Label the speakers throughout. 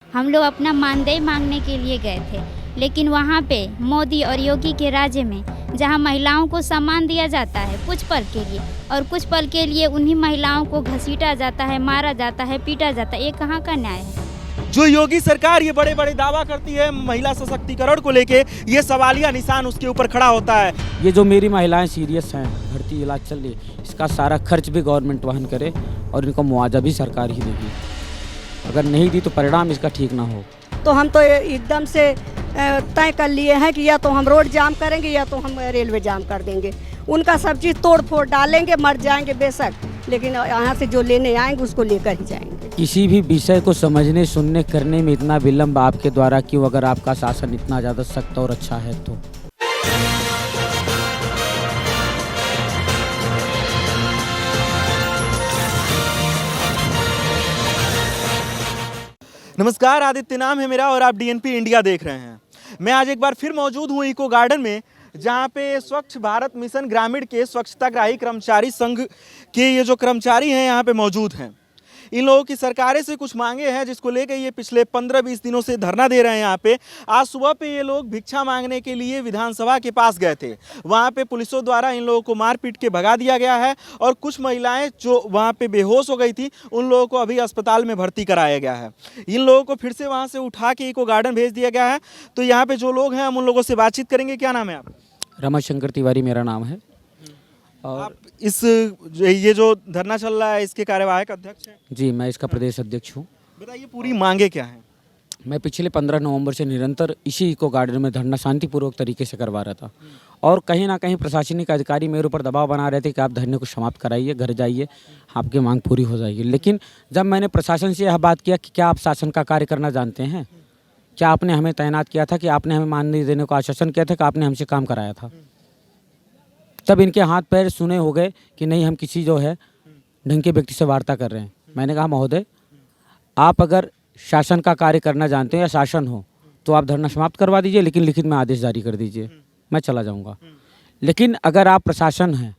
Speaker 1: हम लोग अपना मानदेय मांगने के लिए गए थे, लेकिन वहाँ पे मोदी और योगी के राज्य में जहाँ महिलाओं को सम्मान दिया जाता है कुछ पल के लिए, और कुछ पल के लिए उन्हीं महिलाओं को घसीटा जाता है, मारा जाता है, पीटा जाता है, ये कहाँ का न्याय है।
Speaker 2: जो योगी सरकार ये बड़े बड़े दावा करती है महिला सशक्तिकरण को लेके, ये सवालिया निशान उसके ऊपर खड़ा होता है।
Speaker 3: ये जो मेरी महिलाएं सीरियस हैं, भर्ती इलाज चल रही है, इसका सारा खर्च भी गवर्नमेंट वहन करे और इनको मुआवजा भी सरकार ही देगी। अगर नहीं दी तो परिणाम इसका ठीक ना हो।
Speaker 4: तो हम तो एकदम से तय कर लिए हैं कि या तो हम रोड जाम करेंगे या तो हम रेलवे जाम कर देंगे। उनका सब चीज़ तोड़ फोड़ डालेंगे, मर जाएंगे बेशक, लेकिन यहाँ से जो लेने आएंगे उसको लेकर ही जाएंगे।
Speaker 3: किसी भी विषय को समझने सुनने करने में इतना विलम्ब आपके द्वारा क्यों, अगर आपका शासन इतना ज़्यादा सख्त और अच्छा है तो।
Speaker 2: नमस्कार, आदित्य नाम है मेरा और आप डीएनपी इंडिया देख रहे हैं। मैं आज एक बार फिर मौजूद हूँ इको गार्डन में, जहाँ पे स्वच्छ भारत मिशन ग्रामीण के स्वच्छताग्राही कर्मचारी संघ के ये जो कर्मचारी हैं यहाँ पे मौजूद हैं। इन लोगों की सरकारें से कुछ मांगे हैं जिसको लेकर ये पिछले 15-20 दिनों से धरना दे रहे हैं यहाँ पे। आज सुबह पे ये लोग भिक्षा मांगने के लिए विधानसभा के पास गए थे। वहाँ पे पुलिसों द्वारा इन लोगों को मार पीट के भगा दिया गया है और कुछ महिलाएं जो वहाँ पे बेहोश हो गई थी उन लोगों को अभी अस्पताल में भर्ती कराया गया है। इन लोगों को फिर से वहाँ से उठा के इको गार्डन भेज दिया गया है। तो यहाँ पे जो लोग हैं हम उन लोगों से बातचीत करेंगे। क्या नाम है आप?
Speaker 3: रमाशंकर तिवारी मेरा नाम है। और
Speaker 2: आप ये जो धरना चल रहा है इसके कार्यवाहक अध्यक्ष हैं?
Speaker 3: जी, मैं इसका प्रदेश अध्यक्ष हूँ।
Speaker 2: बताइए पूरी मांगे क्या हैं?
Speaker 3: मैं पिछले 15 नवंबर से निरंतर इसी इको गार्डन में धरना शांतिपूर्वक तरीके से करवा रहा था और कहीं ना कहीं प्रशासनिक अधिकारी मेरे ऊपर दबाव बना रहे थे कि आप धरने को समाप्त कराइए, घर जाइए, आपकी मांग पूरी हो जाएगी। लेकिन जब मैंने प्रशासन से यह बात किया कि क्या आप शासन का कार्य करना जानते हैं, क्या आपने हमें तैनात किया था, कि आपने हमें मानदेय देने को आश्वासन किया था, कि आपने हमसे काम कराया था, तब इनके हाथ पैर सुने हो गए कि नहीं, हम किसी जो है ढंग के व्यक्ति से वार्ता कर रहे हैं। मैंने कहा महोदय, आप अगर शासन का कार्य करना जानते हो या शासन हो तो आप धरना समाप्त करवा दीजिए, लेकिन लिखित में आदेश जारी कर दीजिए, मैं चला जाऊंगा। लेकिन अगर आप प्रशासन हैं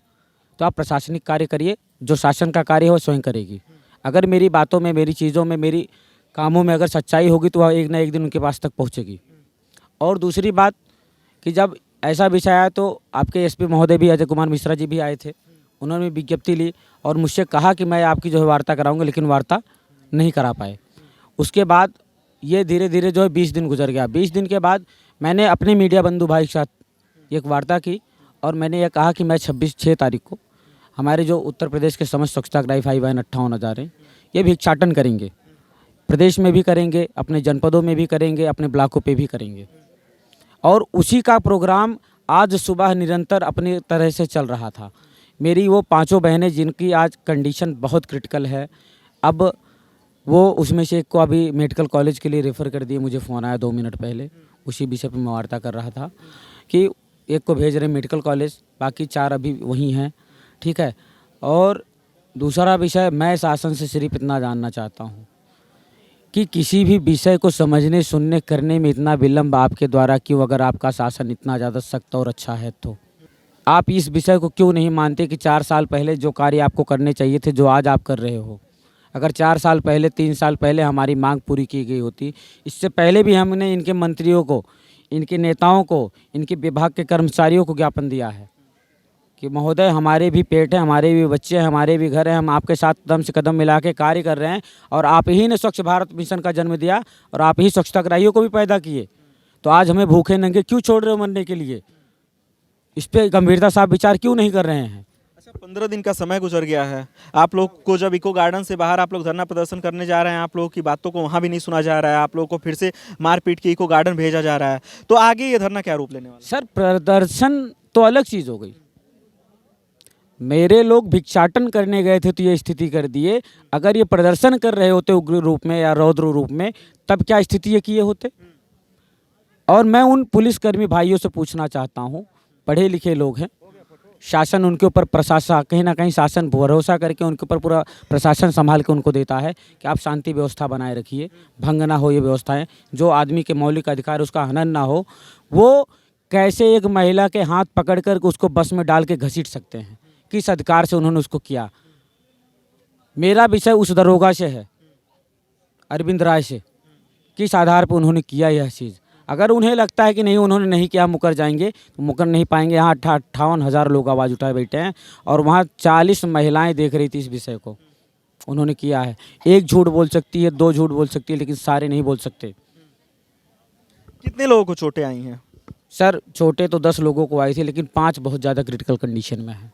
Speaker 3: तो आप प्रशासनिक कार्य करिए, जो शासन का कार्य हो स्वयं करेगी। अगर मेरी बातों में, मेरी चीज़ों में, मेरी कामों में अगर सच्चाई होगी तो वह एक ना एक दिन उनके पास तक पहुँचेगी। और दूसरी बात कि जब ऐसा विषय आया तो आपके एसपी महोदय भी, अजय कुमार मिश्रा जी भी आए थे, उन्होंने भी विज्ञप्ति ली और मुझसे कहा कि मैं आपकी जो है वार्ता कराऊंगा, लेकिन वार्ता नहीं करा पाए। उसके बाद ये धीरे धीरे जो है 20 दिन गुजर गया। 20 दिन के बाद मैंने अपने मीडिया बंधु भाई के साथ एक वार्ता की और मैंने ये कहा कि मैं 6 तारीख को हमारे जो उत्तर प्रदेश के समस्त स्वच्छताग्राही भाई बहन 58,000 हैं, ये भिक्षाटन करेंगे। प्रदेश में भी करेंगे, अपने जनपदों में भी करेंगे, अपने ब्लॉकों पे भी करेंगे। और उसी का प्रोग्राम आज सुबह निरंतर अपनी तरह से चल रहा था। मेरी वो 5 बहनें जिनकी आज कंडीशन बहुत क्रिटिकल है, अब वो उसमें से एक को अभी मेडिकल कॉलेज के लिए रेफ़र कर दिए। मुझे फ़ोन आया 2 मिनट पहले, उसी विषय पर मैं वार्ता कर रहा था कि एक को भेज रहे मेडिकल कॉलेज, बाकी 4 अभी वहीं हैं, ठीक है। और दूसरा विषय, मैं शासन से सिर्फ इतना जानना चाहता हूँ कि किसी भी विषय को समझने सुनने करने में इतना विलम्ब आपके द्वारा क्यों, अगर आपका शासन इतना ज़्यादा सख्त और अच्छा है तो। आप इस विषय को क्यों नहीं मानते कि 4 साल पहले जो कार्य आपको करने चाहिए थे, जो आज आप कर रहे हो, अगर 4 साल पहले, 3 साल पहले हमारी मांग पूरी की गई होती। इससे पहले भी हमने इनके मंत्रियों को, इनके नेताओं को, इनके विभाग के कर्मचारियों को ज्ञापन दिया है कि महोदय, हमारे भी पेट है, हमारे भी बच्चे हैं, हमारे भी घर हैं, हम आपके साथ कदम से कदम मिला के कार्य कर रहे हैं और आप ही ने स्वच्छ भारत मिशन का जन्म दिया और आप ही स्वच्छताग्राहियों को भी पैदा किए, तो आज हमें भूखे नंगे क्यों छोड़ रहे हो मरने के लिए? इस पर गंभीरता से आप विचार क्यों नहीं कर रहे हैं?
Speaker 2: अच्छा, 15 दिन का समय गुजर गया है। आप लोग को जब इको गार्डन से बाहर आप लोग धरना प्रदर्शन करने जा रहे हैं, आप लोगों की बातों को वहाँ भी नहीं सुना जा रहा है, आप लोगों को फिर से मार पीट के इको गार्डन भेजा जा रहा है, तो आगे ये धरना क्या रूप लेने वाला है?
Speaker 3: सर, प्रदर्शन तो अलग चीज़ हो गई। मेरे लोग भिक्षाटन करने गए थे तो ये स्थिति कर दिए। अगर ये प्रदर्शन कर रहे होते उग्र रूप में या रौद्र रूप में, तब क्या स्थिति ये किए होते? और मैं उन पुलिसकर्मी भाइयों से पूछना चाहता हूँ, पढ़े लिखे लोग हैं, शासन उनके ऊपर, प्रशासन कहीं ना कहीं शासन भरोसा करके उनके ऊपर पूरा प्रशासन संभाल के उनको देता है कि आप शांति व्यवस्था बनाए रखिए, भंग ना हो ये व्यवस्थाएं, जो आदमी के मौलिक अधिकार उसका हनन ना हो। वो कैसे एक महिला के हाथ पकड़कर उसको बस में डाल के घसीट सकते हैं? किस अधिकार से उन्होंने उसको किया? मेरा विषय उस दरोगा से है, अरविंद राय से, किस आधार पर उन्होंने किया यह चीज़। अगर उन्हें लगता है कि नहीं उन्होंने नहीं किया, मुकर जाएंगे, तो मुकर नहीं पाएंगे। यहाँ 58,000 लोग आवाज़ उठाए बैठे हैं और वहाँ 40 महिलाएं देख रही थी इस विषय को। उन्होंने किया है। एक झूठ बोल सकती है, 2 झूठ बोल सकती है, लेकिन सारे नहीं बोल सकते।
Speaker 2: कितने लोगों को चोटें आई हैं?
Speaker 3: सर छोटे तो 10 लोगों को आई थी, लेकिन 5 बहुत ज़्यादा क्रिटिकल कंडीशन में है।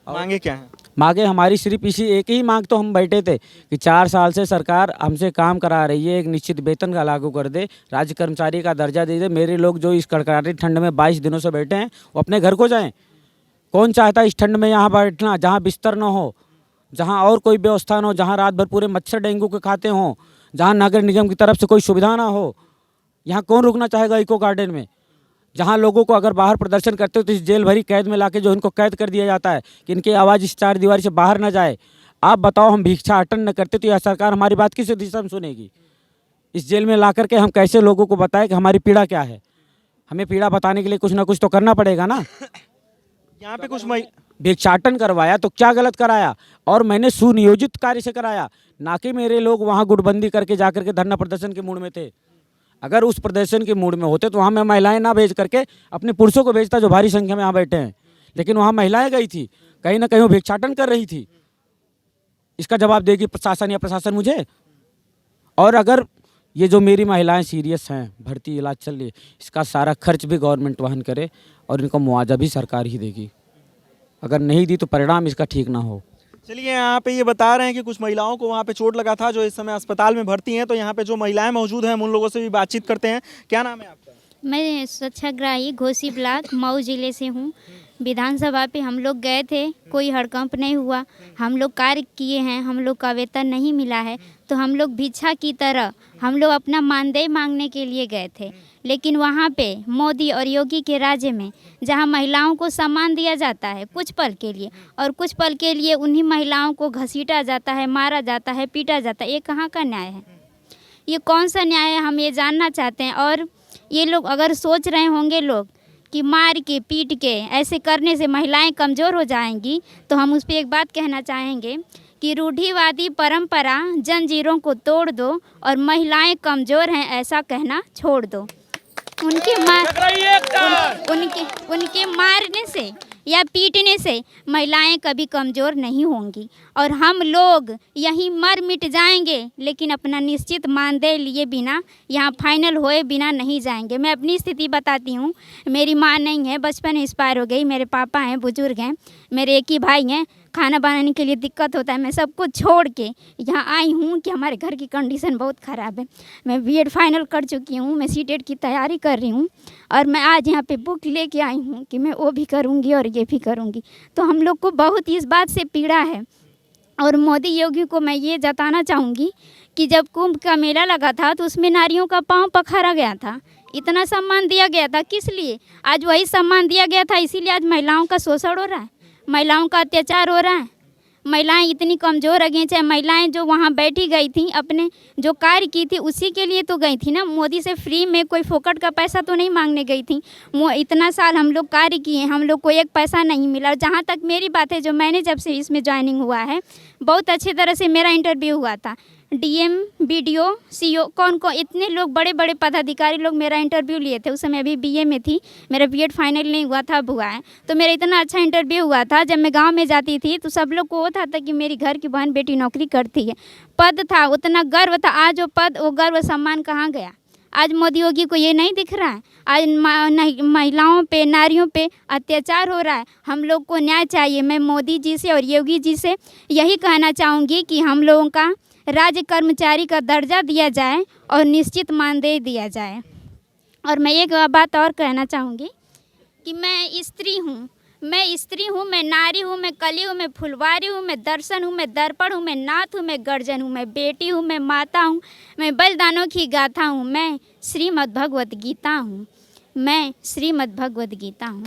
Speaker 2: मांगे क्या हैं?
Speaker 3: मांगे हमारी सिर्फ इसी एक ही मांग तो हम बैठे थे कि 4 साल से सरकार हमसे काम करा रही है, एक निश्चित वेतन का लागू कर दे, राज्य कर्मचारी का दर्जा दे दे। मेरे लोग जो इस कड़कड़ाती ठंड में 22 दिनों से बैठे हैं वो अपने घर को जाएं। कौन चाहता है इस ठंड में यहाँ बैठना, जहाँ बिस्तर ना हो, जहाँ और कोई व्यवस्था ना हो, जहाँ रात भर पूरे मच्छर डेंगू के खाते हों, जहाँ नगर निगम की तरफ से कोई सुविधा ना हो। यहाँ कौन रुकना चाहेगा इको गार्डन में, जहाँ लोगों को अगर बाहर प्रदर्शन करते हो तो इस जेल भरी कैद में लाके जो इनको कैद कर दिया जाता है कि इनकी आवाज़ इस 4 दीवारी से बाहर ना जाए। आप बताओ, हम भिक्षाटन न करते तो यह सरकार हमारी बात किस दिशा में सुनेगी? इस जेल में ला करके हम कैसे लोगों को बताएं कि हमारी पीड़ा क्या है? हमें पीड़ा बताने के लिए कुछ ना कुछ तो करना पड़ेगा ना।
Speaker 2: यहाँ पे कुछ
Speaker 3: भिक्षाटन करवाया तो क्या गलत कराया? और मैंने सुनियोजित कार्य से कराया, ना कि मेरे लोग वहाँ गुटबंदी करके जा करके धरना प्रदर्शन के मूड में थे। अगर उस प्रदर्शन के मूड में होते तो वहाँ मैं महिलाएं ना भेज करके अपने पुरुषों को भेजता जो भारी संख्या में यहाँ बैठे हैं। लेकिन वहाँ महिलाएं गई थी, कहीं ना कहीं वो भिक्षाटन कर रही थी। इसका जवाब देगी प्रशासन या प्रशासन मुझे। और अगर ये जो मेरी महिलाएं सीरियस हैं, भर्ती इलाज चल रही है, इसका सारा खर्च भी गवर्नमेंट वहन करे और इनको मुआवजा भी सरकार ही देगी। अगर नहीं दी तो परिणाम इसका ठीक ना हो।
Speaker 2: चलिए, यहाँ पे ये बता रहे हैं कि कुछ महिलाओं को वहाँ पे चोट लगा था जो इस समय अस्पताल में भर्ती हैं। तो यहाँ पे जो महिलाएं मौजूद हैं हम उन लोगों से भी बातचीत करते हैं। क्या नाम है आपका?
Speaker 1: मैं स्वच्छाग्राही घोसी ब्लॉक मऊ जिले से हूँ। विधानसभा पे हम लोग गए थे, कोई हड़कंप नहीं हुआ। हम लोग कार्य किए हैं, हम लोग का वेतन नहीं मिला है, तो हम लोग भिक्षा की तरह हम लोग अपना मानदेय मांगने के लिए गए थे। लेकिन वहाँ पे मोदी और योगी के राज्य में जहाँ महिलाओं को सम्मान दिया जाता है कुछ पल के लिए, और कुछ पल के लिए उन्हीं महिलाओं को घसीटा जाता है, मारा जाता है, पीटा जाता है। ये कहाँ का न्याय है? ये कौन सा न्याय है? हम ये जानना चाहते हैं। और ये लोग अगर सोच रहे होंगे लोग कि मार के पीट के ऐसे करने से महिलाएं कमज़ोर हो जाएंगी, तो हम उस पर एक बात कहना चाहेंगे कि रूढ़िवादी परंपरा जंजीरों को तोड़ दो और महिलाएं कमज़ोर हैं ऐसा कहना छोड़ दो। उनके मारने से या पीटने से महिलाएं कभी कमज़ोर नहीं होंगी और हम लोग यहीं मर मिट जाएंगे, लेकिन अपना निश्चित मानदेय लिए बिना, यहाँ फाइनल होए बिना नहीं जाएंगे। मैं अपनी स्थिति बताती हूँ। मेरी माँ नहीं है, बचपन एक्सपायर हो गई। मेरे पापा हैं, बुजुर्ग हैं, मेरे एक ही भाई हैं। खाना बनाने के लिए दिक्कत होता है। मैं सब कुछ छोड़ के यहाँ आई हूँ कि हमारे घर की कंडीशन बहुत ख़राब है। मैं बीएड फाइनल कर चुकी हूँ, मैं सीटेट की तैयारी कर रही हूँ और मैं आज यहाँ पे बुक लेके आई हूँ कि मैं वो भी करूँगी और ये भी करूँगी। तो हम लोग को बहुत इस बात से पीड़ा है। और मोदी योगी को मैं ये जताना चाहूँगी कि जब कुंभ का मेला लगा था तो उसमें नारियों का पाँव पखारा गया था, इतना सम्मान दिया गया था। किस लिए? आज वही सम्मान दिया गया था, इसीलिए आज महिलाओं का शोषण हो रहा है, महिलाओं का अत्याचार हो रहा है। महिलाएं इतनी कमज़ोर हो गई। चाहे महिलाएं जो वहाँ बैठी गई थी, अपने जो कार्य की थी उसी के लिए तो गई थी ना। मोदी से फ्री में कोई फोकट का पैसा तो नहीं मांगने गई थी। इतना साल हम लोग कार्य किए, हम लोग को एक पैसा नहीं मिला। और जहाँ तक मेरी बात है, जो मैंने जब से इसमें ज्वाइनिंग हुआ है, बहुत अच्छी तरह से मेरा इंटरव्यू हुआ था। डीएम, बीडीओ, सीओ, कौन इतने लोग बड़े बड़े पदाधिकारी लोग मेरा इंटरव्यू लिए थे। उस समय अभी बीए में थी, मेरा बीएड फाइनल नहीं हुआ था, अब हुआ है। तो मेरा इतना अच्छा इंटरव्यू हुआ था। जब मैं गांव में जाती थी तो सब लोग को होता था कि मेरी घर की बहन बेटी नौकरी करती है। पद था, उतना गर्व था। आज वो पद, वो गर्व, सम्मान कहाँ गया? आज मोदी योगी को ये नहीं दिख रहा है? आज महिलाओं पे, नारियों पे अत्याचार हो रहा है। हम लोग को न्याय चाहिए। मैं मोदी जी से और योगी जी से यही कहना चाहूँगी कि हम लोगों का राज्य कर्मचारी का दर्जा दिया जाए और निश्चित मानदेय दिया जाए। और मैं एक बात और कहना चाहूँगी कि मैं स्त्री हूँ, मैं नारी हूँ, मैं कली हूँ, मैं फुलवारी हूँ, मैं दर्शन हूँ, मैं दर्पण हूँ, मैं नाथ हूँ, मैं गर्जन हूँ, मैं बेटी हूँ, मैं माता हूँ, मैं बलिदानों की गाथा हूँ, मैं श्रीमद् भगवत गीता हूँ, मैं श्रीमद् भगवत गीता हूँ।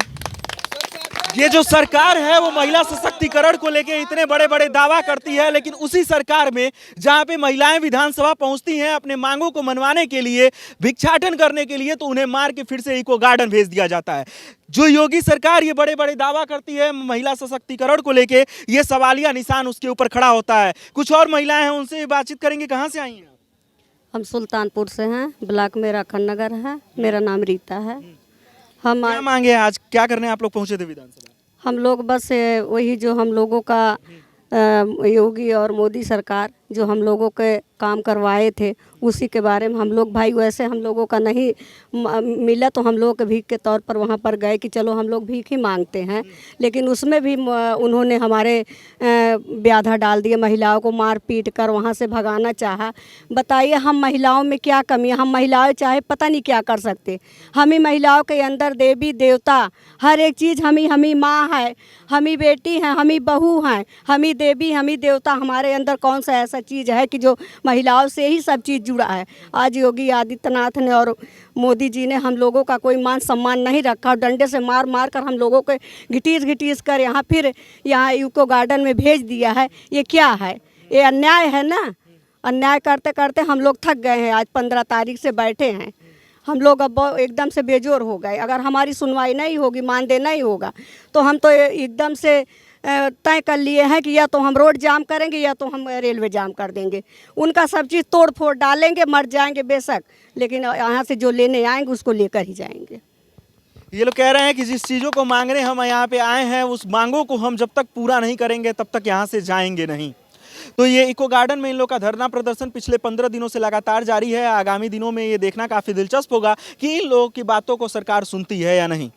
Speaker 2: ये जो सरकार है वो महिला सशक्तिकरण को लेके इतने बड़े बड़े दावा करती है, लेकिन उसी सरकार में जहाँ पे महिलाएं विधानसभा पहुँचती हैं अपने मांगों को मनवाने के लिए, भिक्षाटन करने के लिए, तो उन्हें मार के फिर से इको गार्डन भेज दिया जाता है। जो योगी सरकार ये बड़े बड़े दावा करती है महिला सशक्तिकरण को लेके, ये सवालिया निशान उसके ऊपर खड़ा होता है। कुछ और महिलाएं हैं, उनसे बातचीत करेंगे। कहाँ से आई हैं?
Speaker 4: हम सुल्तानपुर से हैं, ब्लॉक मेरा खन्नगर है, मेरा नाम रीता है। हम
Speaker 2: क्या मांगे आज, क्या करने आप लोग पहुंचे थे विधानसभा?
Speaker 4: हम लोग बस वही जो हम लोगों का योगी और मोदी सरकार जो हम लोगों के काम करवाए थे उसी के बारे में हम लोग, भाई वैसे हम लोगों का नहीं मिला तो हम लोगों के भीख के तौर पर वहाँ पर गए कि चलो हम लोग भीख ही मांगते हैं, लेकिन उसमें भी उन्होंने हमारे व्याधा डाल दिए, महिलाओं को मार पीट कर वहाँ से भगाना चाहा। बताइए हम महिलाओं में क्या कमी है? हम महिलाएं चाहे पता नहीं क्या कर सकते। हम ही महिलाओं के अंदर देवी देवता हर एक चीज़, हम ही माँ है, हम ही बेटी हैं, हम ही बहू हैं, हम ही देवी, हम ही देवता। हमारे अंदर कौन सा ऐसा चीज़ है कि जो महिलाओं से ही सब चीज़ जुड़ा है? आज योगी आदित्यनाथ ने और मोदी जी ने हम लोगों का कोई मान सम्मान नहीं रखा और डंडे से मार मार कर हम लोगों को घिटीस कर यहाँ फिर यहाँ यूको गार्डन में भेज दिया है। ये क्या है? ये अन्याय है ना। अन्याय करते करते हम लोग थक गए हैं। आज 15 तारीख से बैठे हैं हम लोग, अब एकदम से बेजोर हो गए। अगर हमारी सुनवाई नहीं होगी, मानदेय नहीं होगा तो हम तो एकदम से तय कर लिए हैं कि या तो हम रोड जाम करेंगे या तो हम रेलवे जाम कर देंगे। उनका सब चीज़ तोड़ फोड़ डालेंगे, मर जाएंगे बेशक, लेकिन यहाँ से जो लेने आएंगे उसको लेकर ही जाएंगे।
Speaker 2: ये लोग कह रहे हैं कि जिस चीज़ों को मांगने हम यहाँ पे आए हैं उस मांगों को हम जब तक पूरा नहीं करेंगे तब तक यहाँ से जाएंगे नहीं। तो ये इको गार्डन में इन लोग का धरना प्रदर्शन पिछले 15 दिनों से लगातार जारी है। आगामी दिनों में ये देखना काफ़ी दिलचस्प होगा कि इन लोगों की बातों को सरकार सुनती है या नहीं।